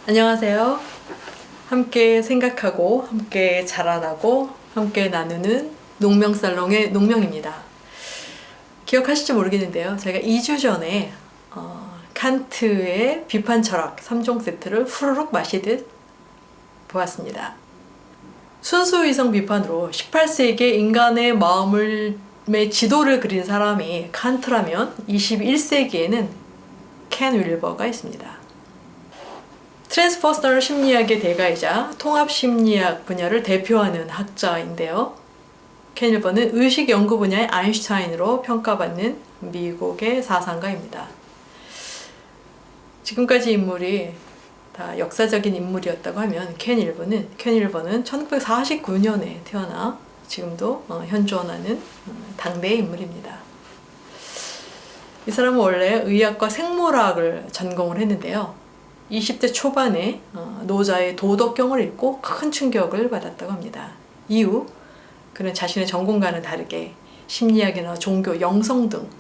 안녕하세요. 함께 생각하고 함께 자라나고 함께 나누는 농명살롱의 농명입니다. 기억하실지 모르겠는데요. 제가 2주 전에 칸트의 비판 철학 3종 세트를 후루룩 마시듯 보았습니다. 순수이성 비판으로 18세기의 인간의 마음의 지도를 그린 사람이 칸트라면 21세기에는 켄 윌버가 있습니다. 트랜스퍼스널 심리학의 대가이자 통합심리학 분야를 대표하는 학자인데요. 켄 윌버는 의식 연구 분야의 아인슈타인으로 평가받는 미국의 사상가입니다. 지금까지 인물이 다 역사적인 인물이었다고 하면 켄 윌버는 1949년에 태어나 지금도 현존하는 당대의 인물입니다. 이 사람은 원래 의학과 생물학을 전공을 했는데요. 20대 초반에 노자의 도덕경을 읽고 큰 충격을 받았다고 합니다. 이후 그는 자신의 전공과는 다르게 심리학이나 종교, 영성 등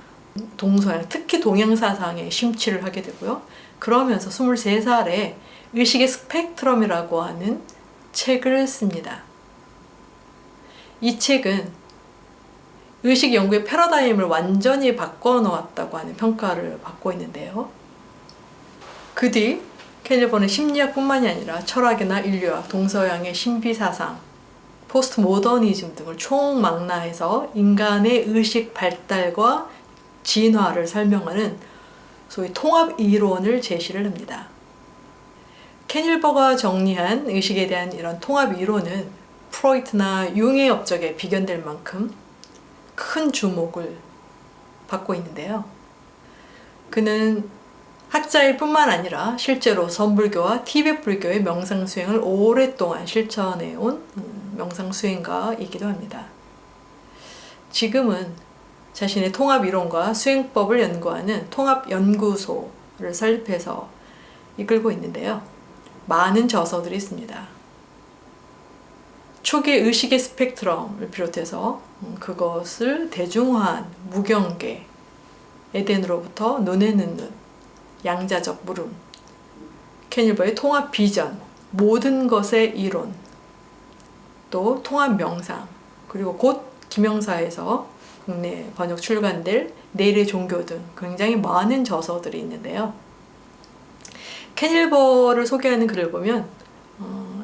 동서양, 특히 동양 사상에 심취를 하게 되고요. 그러면서 23살에 의식의 스펙트럼이라고 하는 책을 씁니다. 이 책은 의식 연구의 패러다임을 완전히 바꿔놓았다고 하는 평가를 받고 있는데요. 그 뒤 켄 윌버는 심리학뿐만이 아니라 철학이나 인류학, 동서양의 신비사상, 포스트 모더니즘 등을 총망라해서 인간의 의식 발달과 진화를 설명하는 소위 통합 이론을 제시를 합니다. 켄 윌버가 정리한 의식에 대한 이런 통합 이론은 프로이트나 융의 업적에 비견될 만큼 큰 주목을 받고 있는데요. 그는 학자일 뿐만 아니라 실제로 선불교와 티베트 불교의 명상 수행을 오랫동안 실천해온 명상 수행가이기도 합니다. 지금은 자신의 통합 이론과 수행법을 연구하는 통합연구소를 설립해서 이끌고 있는데요. 많은 저서들이 있습니다. 초기 의식의 스펙트럼을 비롯해서 그것을 대중화한 무경계, 에덴으로부터 눈에 넣는 눈, 양자적 물음, 켄 윌버의 통합 비전, 모든 것의 이론, 또 통합 명상, 그리고 곧 김영사에서 국내 번역 출간될 내일의 종교 등 굉장히 많은 저서들이 있는데요. 켄 윌버를 소개하는 글을 보면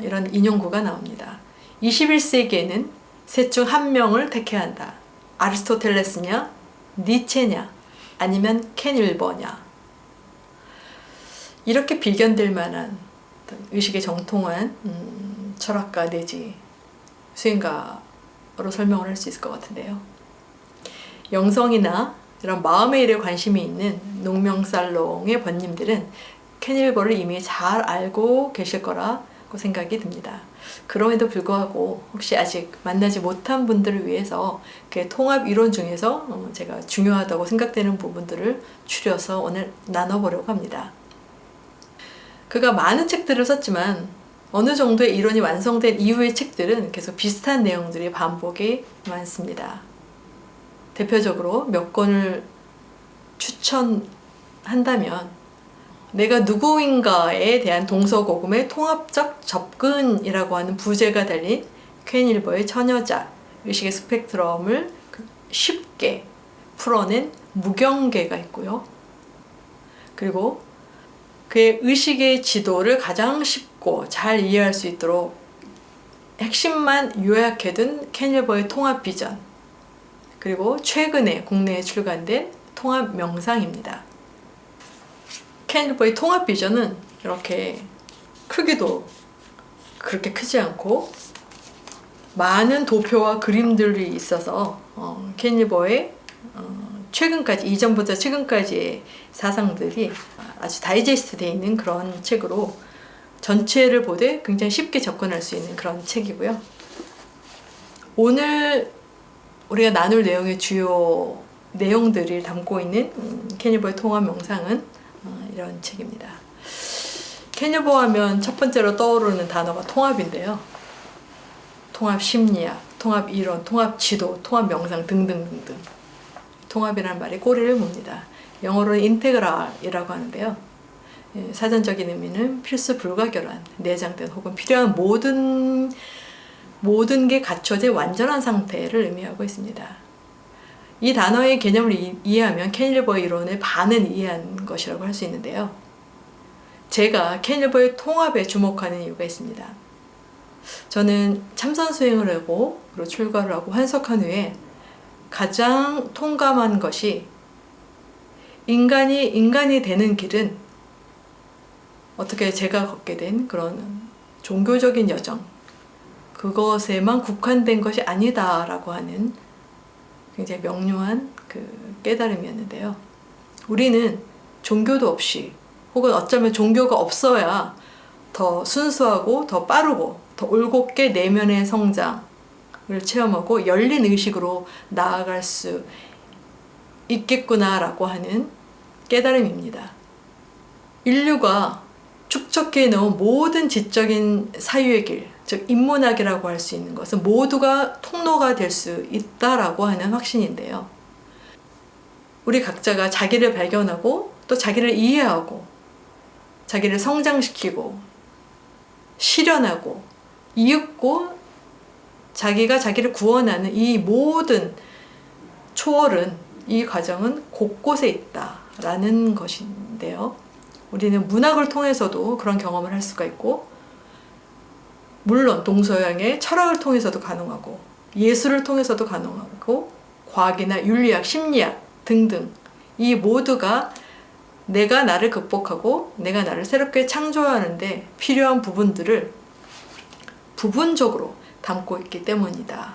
이런 인용구가 나옵니다. 21세기에는 셋 중 한 명을 택해야 한다. 아리스토텔레스냐, 니체냐, 아니면 켄 윌버냐. 이렇게 비견될 만한 의식의 정통한 철학가 내지 수행가로 설명을 할 수 있을 것 같은데요. 영성이나 이런 마음의 일에 관심이 있는 농명살롱의 번님들은 켄 윌버를 이미 잘 알고 계실 거라고 생각이 듭니다. 그럼에도 불구하고 혹시 아직 만나지 못한 분들을 위해서 그 통합 이론 중에서 제가 중요하다고 생각되는 부분들을 추려서 오늘 나눠보려고 합니다. 그가 많은 책들을 썼지만 어느 정도의 이론이 완성된 이후의 책들은 계속 비슷한 내용들이 반복이 많습니다. 대표적으로 몇 권을 추천한다면 내가 누구인가에 대한 동서고금의 통합적 접근이라고 하는 부제가 달린 켄 윌버의 처녀작, 의식의 스펙트럼을 쉽게 풀어낸 무경계가 있고요. 그리고 그의 의식의 지도를 가장 쉽고 잘 이해할 수 있도록 핵심만 요약해둔 켄 윌버의 통합 비전, 그리고 최근에 국내에 출간된 통합 명상입니다. 켄 윌버의 통합 비전은 이렇게 크기도 그렇게 크지 않고 많은 도표와 그림들이 있어서 켄 윌버의 최근까지, 이전부터 최근까지의 사상들이 아주 다이제스트 되어 있는 그런 책으로 전체를 보되 굉장히 쉽게 접근할 수 있는 그런 책이고요. 오늘 우리가 나눌 내용의 주요 내용들을 담고 있는 켄 윌버의 통합 명상은 이런 책입니다. 켄 윌버 하면 첫 번째로 떠오르는 단어가 통합인데요. 통합 심리학, 통합 이론, 통합 지도, 통합 명상 등등등등. 통합이라는 말이 꼬리를 뭅니다. 영어로는 인테그랄이라고 하는데요. 사전적인 의미는 필수 불가결한, 내장된 혹은 필요한 모든 게 갖춰진 완전한 상태를 의미하고 있습니다. 이 단어의 개념을 이해하면 캐닐버 이론의 반은 이해한 것이라고 할 수 있는데요. 제가 캐닐버의 통합에 주목하는 이유가 있습니다. 저는 참선 수행을 하고 그리고 출가를 하고 환속한 후에 가장 통감한 것이 인간이 되는 길은 어떻게 제가 걷게 된 그런 종교적인 여정, 그것에만 국한된 것이 아니다라고 하는 굉장히 명료한 그 깨달음이었는데요. 우리는 종교도 없이 혹은 어쩌면 종교가 없어야 더 순수하고 더 빠르고 더 올곧게 내면의 성장을 체험하고 열린 의식으로 나아갈 수 있겠구나라고 하는 깨달음입니다. 인류가 축적해 놓은 모든 지적인 사유의 길, 즉 인문학이라고 할 수 있는 것은 모두가 통로가 될 수 있다라고 하는 확신인데요. 우리 각자가 자기를 발견하고 또 자기를 이해하고 자기를 성장시키고 실현하고 이윽고 자기가 자기를 구원하는 이 모든 초월은, 이 과정은 곳곳에 있다라는 것인데요. 우리는 문학을 통해서도 그런 경험을 할 수가 있고, 물론 동서양의 철학을 통해서도 가능하고 예술을 통해서도 가능하고 과학이나 윤리학, 심리학 등등 이 모두가 내가 나를 극복하고 내가 나를 새롭게 창조하는데 필요한 부분들을 부분적으로 담고 있기 때문이다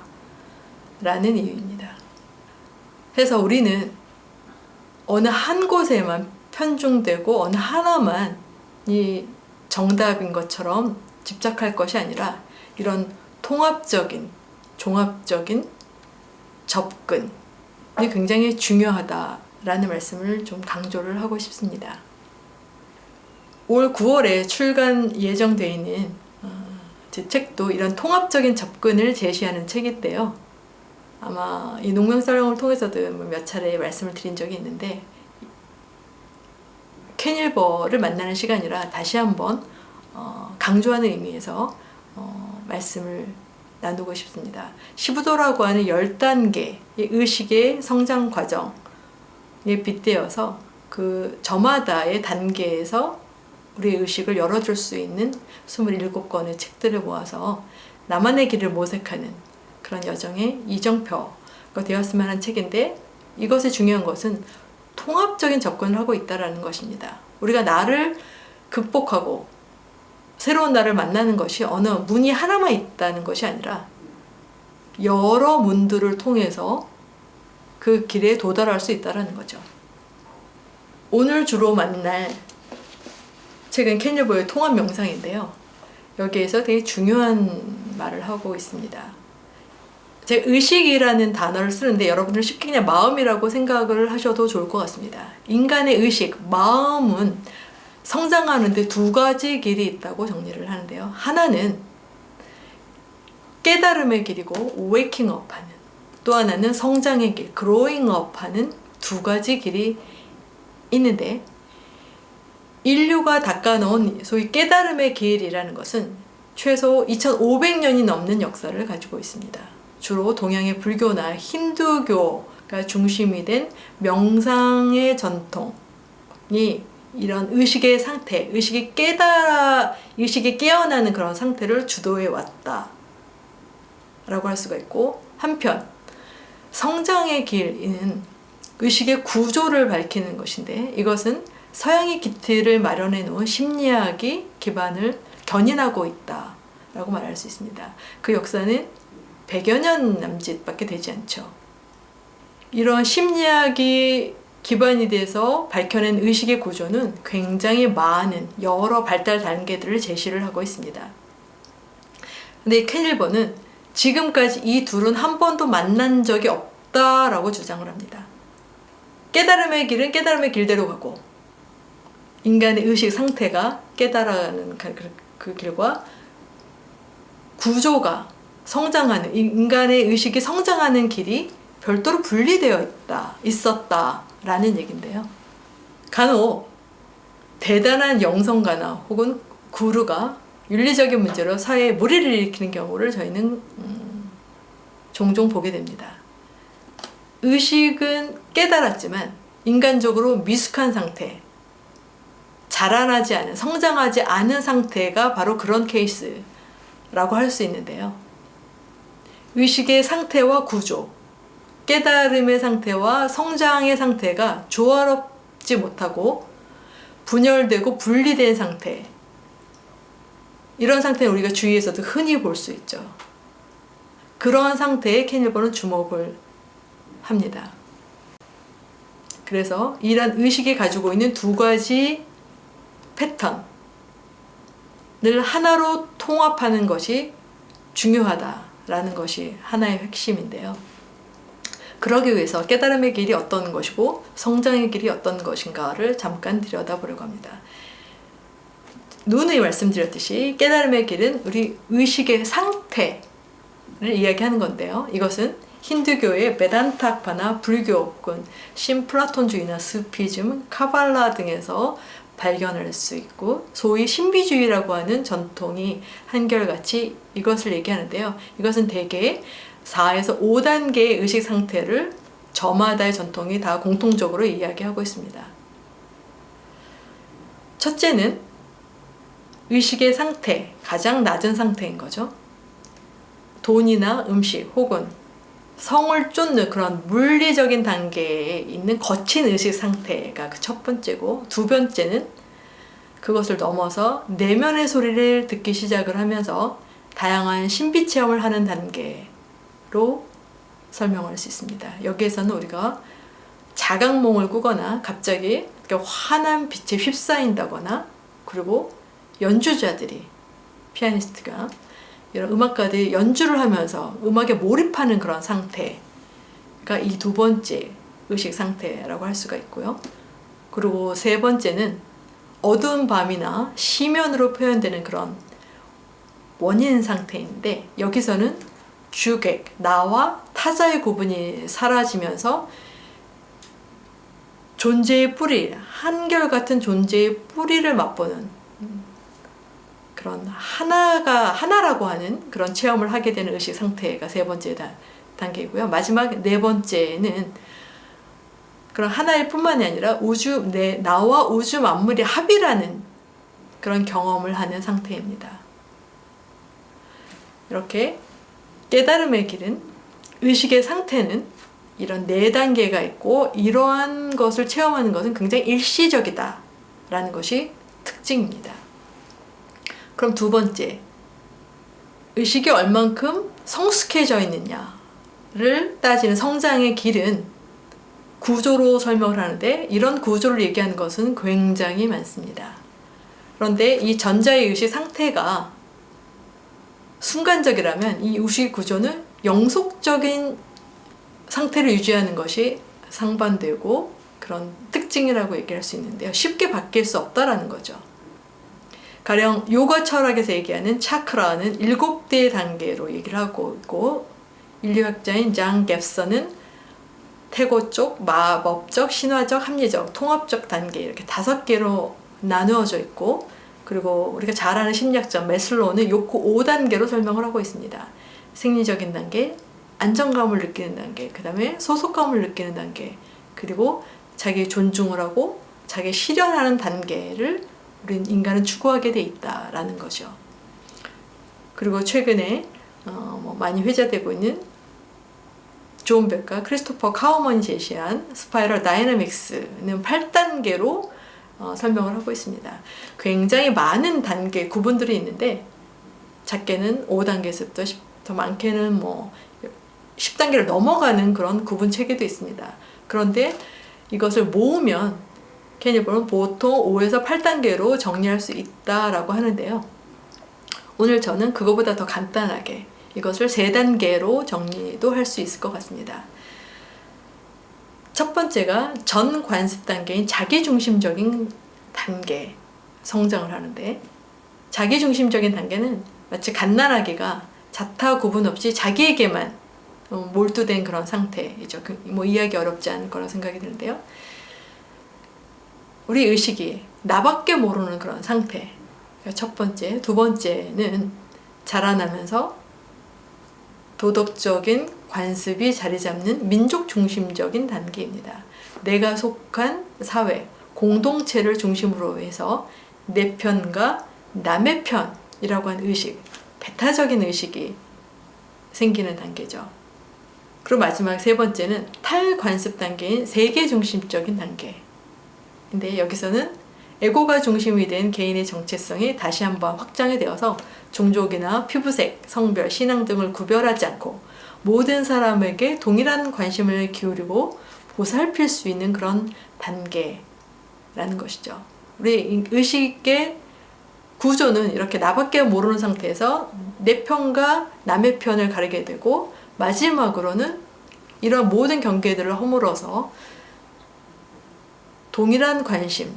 라는 이유입니다. 그래서 우리는 어느 한 곳에만 편중되고 어느 하나만 이 정답인 것처럼 집착할 것이 아니라 이런 통합적인, 종합적인 접근이 굉장히 중요하다라는 말씀을 좀 강조를 하고 싶습니다. 올 9월에 출간 예정되어 있는 제 책도 이런 통합적인 접근을 제시하는 책인데요. 아마 이 농명살롱을 통해서도 몇 차례 말씀을 드린 적이 있는데, 캐닐버를 만나는 시간이라 다시 한번 강조하는 의미에서 말씀을 나누고 싶습니다. 시부도라고 하는 10단계의 의식의 성장 과정에 빗대어서 그 저마다의 단계에서 우리의 의식을 열어줄 수 있는 27권의 책들을 모아서 나만의 길을 모색하는 그런 여정의 이정표가 되었으면 하는 책인데, 이것의 중요한 것은 통합적인 접근을 하고 있다는 것입니다. 우리가 나를 극복하고 새로운 나를 만나는 것이 어느 문이 하나만 있다는 것이 아니라 여러 문들을 통해서 그 길에 도달할 수 있다는 거죠. 오늘 주로 만날 책은 캐닐버의 통합 명상인데요. 여기에서 되게 중요한 말을 하고 있습니다. 제가 의식이라는 단어를 쓰는데 여러분들 쉽게 그냥 마음이라고 생각을 하셔도 좋을 것 같습니다. 인간의 의식, 마음은 성장하는데 두 가지 길이 있다고 정리를 하는데요. 하나는 깨달음의 길이고 waking up 하는, 또 하나는 성장의 길, growing up 하는 두 가지 길이 있는데, 인류가 닦아놓은 소위 깨달음의 길이라는 것은 최소 2500년이 넘는 역사를 가지고 있습니다. 주로 동양의 불교나 힌두교가 중심이 된 명상의 전통이 이런 의식의 상태, 의식이 깨어나는 그런 상태를 주도해 왔다 라고 할 수가 있고, 한편 성장의 길은 의식의 구조를 밝히는 것인데, 이것은 서양의 기틀을 마련해 놓은 심리학이 기반을 견인하고 있다 라고 말할 수 있습니다. 그 역사는 100여 년 남짓밖에 되지 않죠. 이런 심리학이 기반이 돼서 밝혀낸 의식의 구조는 굉장히 많은 여러 발달 단계들을 제시를 하고 있습니다. 근데 캐닐버는 지금까지 이 둘은 한 번도 만난 적이 없다라고 주장을 합니다. 깨달음의 길은 깨달음의 길대로 가고, 인간의 의식 상태가 깨달아가는 그 길과 구조가 성장하는, 인간의 의식이 성장하는 길이 별도로 분리되어 있었다라는 얘기인데요. 간혹 대단한 영성가나 혹은 구루가 윤리적인 문제로 사회에 무리를 일으키는 경우를 저희는 종종 보게 됩니다. 의식은 깨달았지만 인간적으로 미숙한 상태, 자라나지 않은, 성장하지 않은 상태가 바로 그런 케이스라고 할 수 있는데요. 의식의 상태와 구조, 깨달음의 상태와 성장의 상태가 조화롭지 못하고 분열되고 분리된 상태, 이런 상태는 우리가 주위에서도 흔히 볼 수 있죠. 그러한 상태에 캐닐버는 주목을 합니다. 그래서 이러한 의식이 가지고 있는 두 가지 패턴을 하나로 통합하는 것이 중요하다라는 것이 하나의 핵심인데요. 그러기 위해서 깨달음의 길이 어떤 것이고 성장의 길이 어떤 것인가를 잠깐 들여다보려고 합니다. 누누이 말씀드렸듯이 깨달음의 길은 우리 의식의 상태를 이야기하는 건데요. 이것은 힌두교의 베단타파나 불교 혹은 신플라톤주의나 스피즘, 카발라 등에서 발견할 수 있고 소위 신비주의라고 하는 전통이 한결같이 이것을 얘기하는데요. 이것은 대개 4에서 5단계의 의식 상태를 저마다의 전통이 다 공통적으로 이야기하고 있습니다. 첫째는 의식의 상태, 가장 낮은 상태인 거죠. 돈이나 음식 혹은 성을 쫓는 그런 물리적인 단계에 있는 거친 의식 상태가 그 첫 번째고, 두 번째는 그것을 넘어서 내면의 소리를 듣기 시작을 하면서 다양한 신비 체험을 하는 단계로 설명할 수 있습니다. 여기에서는 우리가 자각몽을 꾸거나 갑자기 환한 빛에 휩싸인다거나, 그리고 연주자들이, 피아니스트가 이런 음악가들이 연주를 하면서 음악에 몰입하는 그런 상태가 이 두 번째 의식 상태라고 할 수가 있고요. 그리고 세 번째는 어두운 밤이나 시면으로 표현되는 그런 원인 상태인데, 여기서는 주객, 나와 타자의 구분이 사라지면서 존재의 뿌리, 한결같은 존재의 뿌리를 맛보는 그런 하나라고 하는 그런 체험을 하게 되는 의식 상태가 세 번째 단계이고요. 마지막 네 번째는 그런 하나일 뿐만이 아니라 나와 우주 만물이 합이라는 그런 경험을 하는 상태입니다. 이렇게 깨달음의 길은, 의식의 상태는 이런 네 단계가 있고, 이러한 것을 체험하는 것은 굉장히 일시적이다라는 것이 특징입니다. 그럼 두 번째, 의식이 얼만큼 성숙해져 있느냐를 따지는 성장의 길은 구조로 설명을 하는데, 이런 구조를 얘기하는 것은 굉장히 많습니다. 그런데 이 전자의 의식 상태가 순간적이라면 이 의식 구조는 영속적인 상태를 유지하는 것이 상반되고 그런 특징이라고 얘기할 수 있는데요. 쉽게 바뀔 수 없다라는 거죠. 가령 요가 철학에서 얘기하는 차크라는 7개의 단계로 얘기를 하고 있고, 인류학자인 장 갭서는 태고적, 마법적, 신화적, 합리적, 통합적 단계, 이렇게 5개로 나누어져 있고, 그리고 우리가 잘 아는 심리학자 매슬로우는 요코 5단계로 설명을 하고 있습니다. 생리적인 단계, 안정감을 느끼는 단계, 그 다음에 소속감을 느끼는 단계, 그리고 자기 존중을 하고 자기 실현하는 단계를 우린 인간은 추구하게 돼 있다라는 거죠. 그리고 최근에 많이 회자되고 있는 존 백과 크리스토퍼 카우먼이 제시한 스파이럴 다이내믹스는 8단계로 설명을 하고 있습니다. 굉장히 많은 단계 구분들이 있는데, 작게는 5단계에서부터 더 많게는 10단계를 넘어가는 그런 구분 체계도 있습니다. 그런데 이것을 모으면 캐닐버는 보통 5에서 8단계로 정리할 수 있다라고 하는데요. 오늘 저는 그거보다 더 간단하게 이것을 3단계로 정리도 할 수 있을 것 같습니다. 첫 번째가 전관습 단계인 자기중심적인 단계 성장을 하는데, 자기중심적인 단계는 마치 갓난아기가 자타 구분 없이 자기에게만 몰두된 그런 상태이죠. 이야기 어렵지 않을 거라 생각이 드는데요. 우리 의식이 나밖에 모르는 그런 상태. 첫 번째. 두 번째는 자라나면서 도덕적인 관습이 자리 잡는 민족 중심적인 단계입니다. 내가 속한 사회, 공동체를 중심으로 해서 내 편과 남의 편이라고 하는 의식, 배타적인 의식이 생기는 단계죠. 그리고 마지막 세 번째는 탈관습 단계인 세계 중심적인 단계. 근데 여기서는 에고가 중심이 된 개인의 정체성이 다시 한번 확장이 되어서 종족이나 피부색, 성별, 신앙 등을 구별하지 않고 모든 사람에게 동일한 관심을 기울이고 보살필 수 있는 그런 단계라는 것이죠. 우리 의식의 구조는 이렇게 나밖에 모르는 상태에서 내 편과 남의 편을 가리게 되고 마지막으로는 이런 모든 경계들을 허물어서 동일한 관심을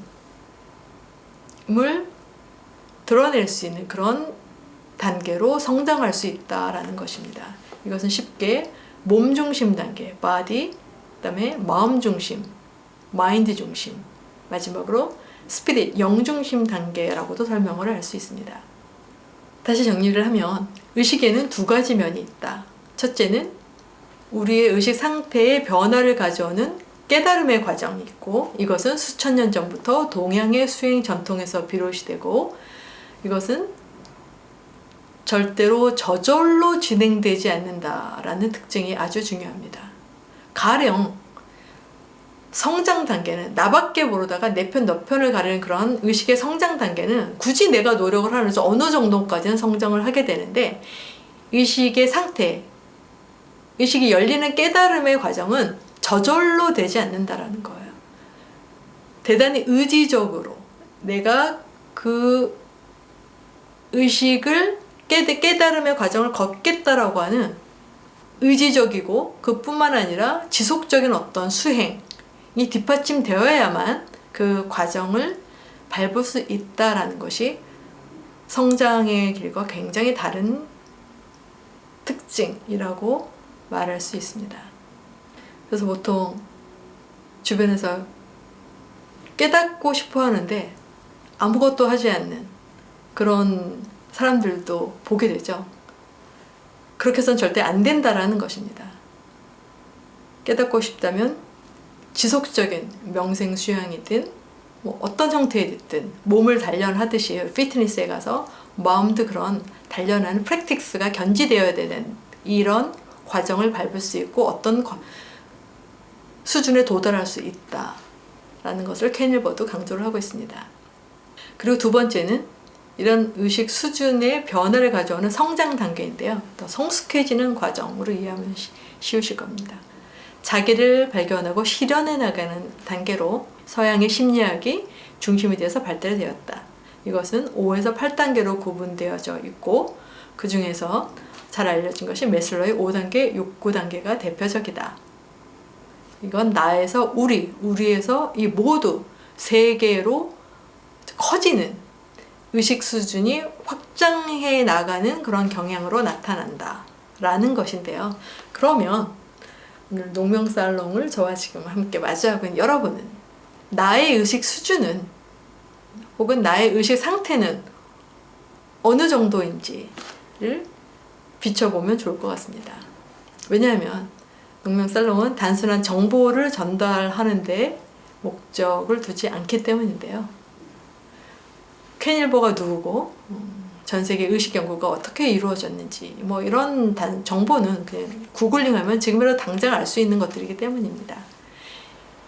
드러낼 수 있는 그런 단계로 성장할 수 있다라는 것입니다. 이것은 쉽게 몸 중심 단계, body, 그다음에 마음 중심, mind 중심, 마지막으로 스피릿, 영 중심 단계라고도 설명을 할 수 있습니다. 다시 정리를 하면 의식에는 두 가지 면이 있다. 첫째는 우리의 의식 상태의 변화를 가져오는 깨달음의 과정이 있고, 이것은 수천 년 전부터 동양의 수행 전통에서 비롯이 되고, 이것은 절대로 저절로 진행되지 않는다라는 특징이 아주 중요합니다. 가령 성장 단계는 나밖에 모르다가 내 편, 너 편을 가리는 그런 의식의 성장 단계는 굳이 내가 노력을 하면서 어느 정도까지는 성장을 하게 되는데, 의식의 상태, 의식이 열리는 깨달음의 과정은 저절로 되지 않는다라는 거예요. 대단히 의지적으로 내가 그 의식을 깨달음의 과정을 걷겠다라고 하는 의지적이고 그뿐만 아니라 지속적인 어떤 수행이 뒷받침되어야만 그 과정을 밟을 수 있다라는 것이 성장의 길과 굉장히 다른 특징이라고 말할 수 있습니다. 그래서 보통 주변에서 깨닫고 싶어 하는데 아무것도 하지 않는 그런 사람들도 보게 되죠. 그렇게 해서는 절대 안 된다라는 것입니다. 깨닫고 싶다면 지속적인 명상 수양이든 뭐 어떤 형태에 됐든 몸을 단련하듯이 피트니스에 가서 마음도 그런 단련하는 프랙티스가 견지되어야 되는 이런 과정을 밟을 수 있고 어떤 수준에 도달할 수 있다라는 것을 켄 일버도 강조를 하고 있습니다. 그리고 두 번째는 이런 의식 수준의 변화를 가져오는 성장 단계인데요. 더 성숙해지는 과정으로 이해하면 쉬우실 겁니다. 자기를 발견하고 실현해 나가는 단계로 서양의 심리학이 중심이 되어서 발달이 되었다. 이것은 5에서 8단계로 구분되어져 있고, 그 중에서 잘 알려진 것이 매슬로의 5단계, 욕구 단계가 대표적이다. 이건 나에서 우리에서 이 모두 세계로 커지는 의식 수준이 확장해 나가는 그런 경향으로 나타난다 라는 것인데요. 그러면 오늘 농명살롱을 저와 지금 함께 마주하고 있는 여러분은 나의 의식 수준은 혹은 나의 의식 상태는 어느 정도인지를 비춰보면 좋을 것 같습니다. 왜냐하면 농명살롱은 단순한 정보를 전달하는 데 목적을 두지 않기 때문인데요. 켄 일버가 누구고 전 세계 의식 연구가 어떻게 이루어졌는지 뭐 이런 정보는 그냥 구글링하면 지금이라도 당장 알 수 있는 것들이기 때문입니다.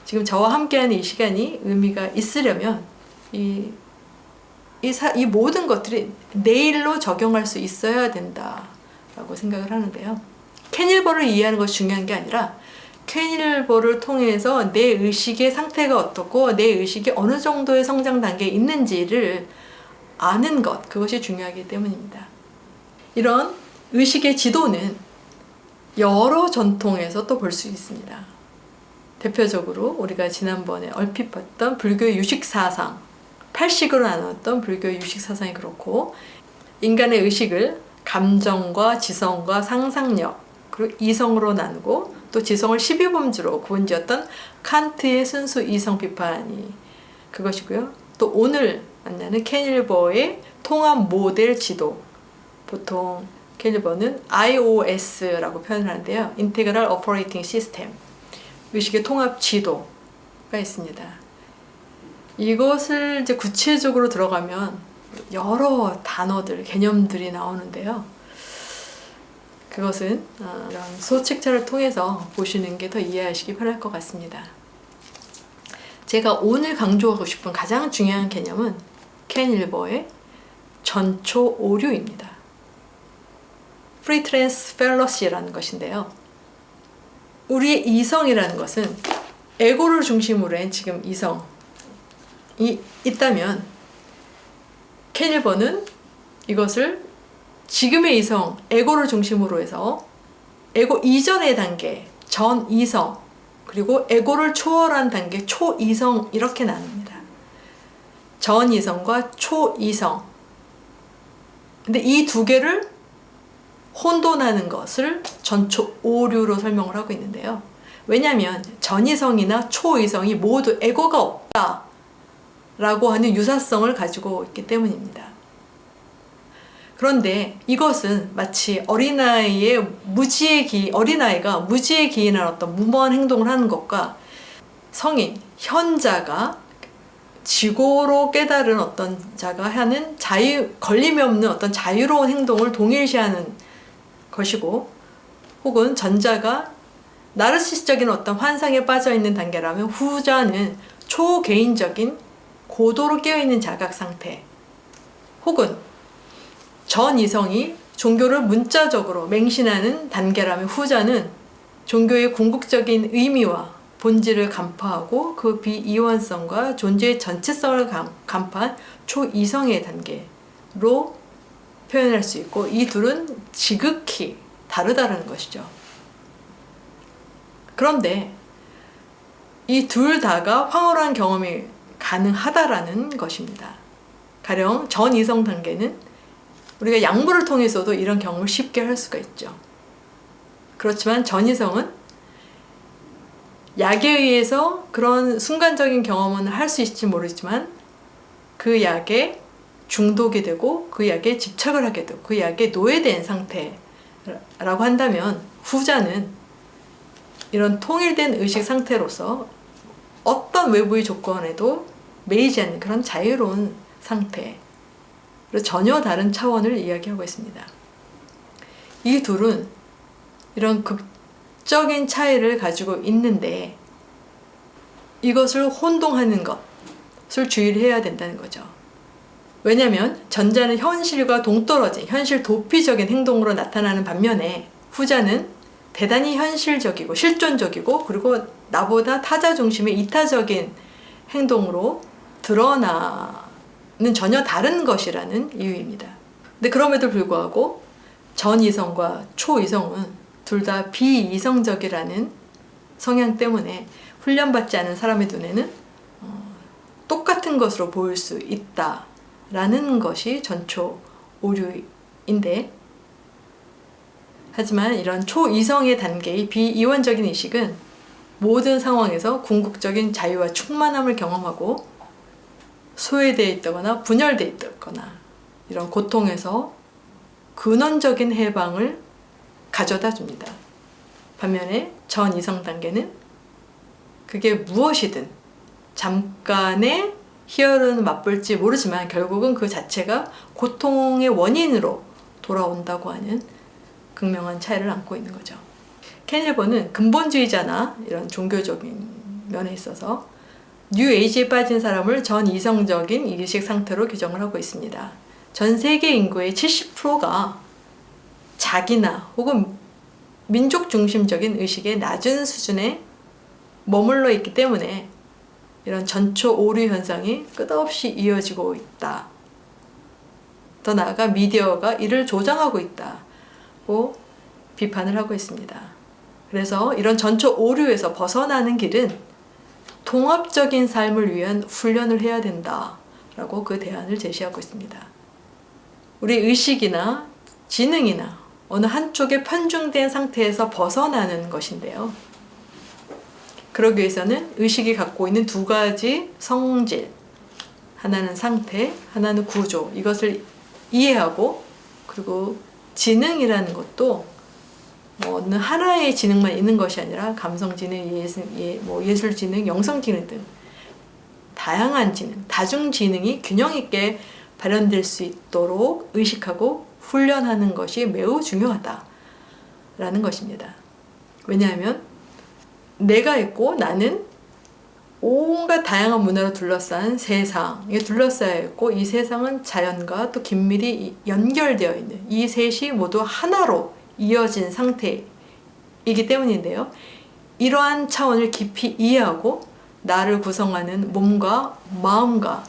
지금 저와 함께하는 이 시간이 의미가 있으려면 이 모든 것들이 내일로 적용할 수 있어야 된다라고 생각을 하는데요. 켄 일버를 이해하는 것이 중요한 게 아니라 켄 일버를 통해서 내 의식의 상태가 어떻고 내 의식이 어느 정도의 성장 단계에 있는지를 아는 것, 그것이 중요하기 때문입니다. 이런 의식의 지도는 여러 전통에서 또 볼 수 있습니다. 대표적으로 우리가 지난번에 얼핏 봤던 불교의 유식사상, 8식으로 나눴던 불교의 유식사상이 그렇고, 인간의 의식을 감정과 지성과 상상력, 그리고 이성으로 나누고 또 지성을 12범주로 구분지었던 칸트의 순수 이성 비판이 그것이고요. 또 오늘 만나는 켄 일버의 통합 모델 지도, 보통 켄 일버는 IOS라고 표현을 하는데요. Integral Operating System, 의식의 통합 지도가 있습니다. 이것을 이제 구체적으로 들어가면 여러 단어들, 개념들이 나오는데요. 그것은 이런 소책자를 통해서 보시는 게 더 이해하시기 편할 것 같습니다. 제가 오늘 강조하고 싶은 가장 중요한 개념은 켄 일버의 전초 오류입니다. 프리트랜스 펠러시라는 것인데요. 우리의 이성이라는 것은 에고를 중심으로 한 지금 이성이 있다면 켄 일버는 이것을 지금의 이성, 에고를 중심으로 해서 에고 이전의 단계, 전 이성, 그리고 에고를 초월한 단계, 초이성, 이렇게 나눕니다. 전 이성과 초이성. 근데 이 두 개를 혼돈하는 것을 전초 오류로 설명을 하고 있는데요. 왜냐하면 전이성이나 초이성이 모두 에고가 없다 라고 하는 유사성을 가지고 있기 때문입니다. 그런데 이것은 마치 어린아이가 무지에 기인한 어떤 무모한 행동을 하는 것과 성인, 현자가 지고로 깨달은 어떤 자가 하는 걸림이 없는 어떤 자유로운 행동을 동일시하는 것이고, 혹은 전자가 나르시스적인 어떤 환상에 빠져있는 단계라면 후자는 초개인적인 고도로 깨어있는 자각 상태, 혹은 전 이성이 종교를 문자적으로 맹신하는 단계라면 후자는 종교의 궁극적인 의미와 본질을 간파하고 그 비이원성과 존재의 전체성을 간파한 초이성의 단계로 표현할 수 있고, 이 둘은 지극히 다르다는 것이죠. 그런데 이 둘 다가 황홀한 경험이 가능하다라는 것입니다. 가령 전이성 단계는 우리가 약물을 통해서도 이런 경험을 쉽게 할 수가 있죠. 그렇지만 전이성은 약에 의해서 그런 순간적인 경험은 할 수 있을지 모르지만 그 약에 중독이 되고 그 약에 집착을 하게 되고 그 약에 노예된 상태라고 한다면, 후자는 이런 통일된 의식 상태로서 어떤 외부의 조건에도 매이지 않는 그런 자유로운 상태, 전혀 다른 차원을 이야기하고 있습니다. 이 둘은 이런 극적인 차이를 가지고 있는데 이것을 혼동하는 것을 주의를 해야 된다는 거죠. 왜냐하면 전자는 현실과 동떨어진 현실 도피적인 행동으로 나타나는 반면에 후자는 대단히 현실적이고 실존적이고 그리고 나보다 타자 중심의 이타적인 행동으로 드러나는 전혀 다른 것이라는 이유입니다. 근데 그럼에도 불구하고 전이성과 초이성은 둘 다 비이성적이라는 성향 때문에 훈련받지 않은 사람의 눈에는 똑같은 것으로 보일 수 있다라는 것이 전초 오류인데, 하지만 이런 초이성의 단계의 비이원적인 의식은 모든 상황에서 궁극적인 자유와 충만함을 경험하고 소외되어 있다거나 분열되어 있다거나 이런 고통에서 근원적인 해방을 가져다 줍니다. 반면에 전이성 단계는 그게 무엇이든 잠깐의 희열은 맛볼지 모르지만 결국은 그 자체가 고통의 원인으로 돌아온다고 하는 극명한 차이를 안고 있는 거죠. 켄 일버는 근본주의자나 이런 종교적인 면에 있어서 뉴에이지에 빠진 사람을 전이성적인 의식 상태로 규정을 하고 있습니다. 전 세계 인구의 70%가 자기나 혹은 민족 중심적인 의식의 낮은 수준에 머물러 있기 때문에 이런 전초 오류 현상이 끝없이 이어지고 있다. 더 나아가 미디어가 이를 조장하고 있다고 비판을 하고 있습니다. 그래서 이런 전초 오류에서 벗어나는 길은 통합적인 삶을 위한 훈련을 해야 된다라고 그 대안을 제시하고 있습니다. 우리 의식이나 지능이나 어느 한쪽에 편중된 상태에서 벗어나는 것인데요. 그러기 위해서는 의식이 갖고 있는 두 가지 성질, 하나는 상태, 하나는 구조, 이것을 이해하고, 그리고 지능이라는 것도 뭐 어느 하나의 지능만 있는 것이 아니라 감성지능, 예술지능, 영성지능 등 다양한 지능, 다중지능이 균형 있게 발현될 수 있도록 의식하고 훈련하는 것이 매우 중요하다라는 것입니다. 왜냐하면 내가 있고 나는 온갖 다양한 문화로 둘러싼 세상에 둘러싸여 있고, 이 세상은 자연과 또 긴밀히 연결되어 있는 이 셋이 모두 하나로 이어진 상태이기 때문인데요. 이러한 차원을 깊이 이해하고 나를 구성하는 몸과 마음과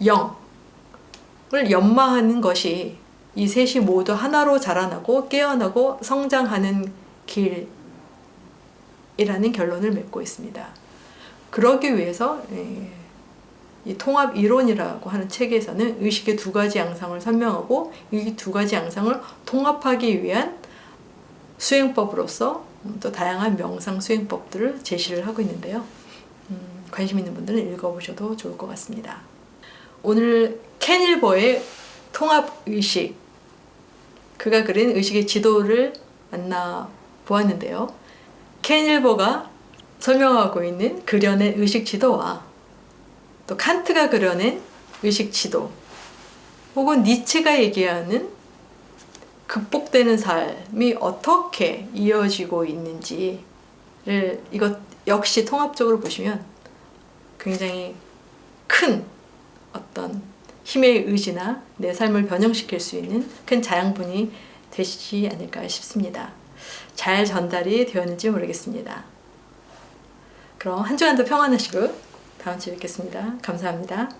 영을 연마하는 것이 이 셋이 모두 하나로 자라나고 깨어나고 성장하는 길이라는 결론을 맺고 있습니다. 그러기 위해서 이 통합 이론이라고 하는 책에서는 의식의 두 가지 양상을 설명하고, 이 두 가지 양상을 통합하기 위한 수행법으로서 또 다양한 명상 수행법들을 제시를 하고 있는데요. 관심 있는 분들은 읽어보셔도 좋을 것 같습니다. 오늘 켄 일버의 통합의식, 그가 그린 의식의 지도를 만나보았는데요. 켄 일버가 설명하고 있는 그려낸 의식 지도와 또 칸트가 그려낸 의식 지도, 혹은 니체가 얘기하는 극복되는 삶이 어떻게 이어지고 있는지를 이것 역시 통합적으로 보시면 굉장히 큰 어떤 힘의 의지나 내 삶을 변형시킬 수 있는 큰 자양분이 되시지 않을까 싶습니다. 잘 전달이 되었는지 모르겠습니다. 그럼 한 주간도 평안하시고 다음 주에 뵙겠습니다. 감사합니다.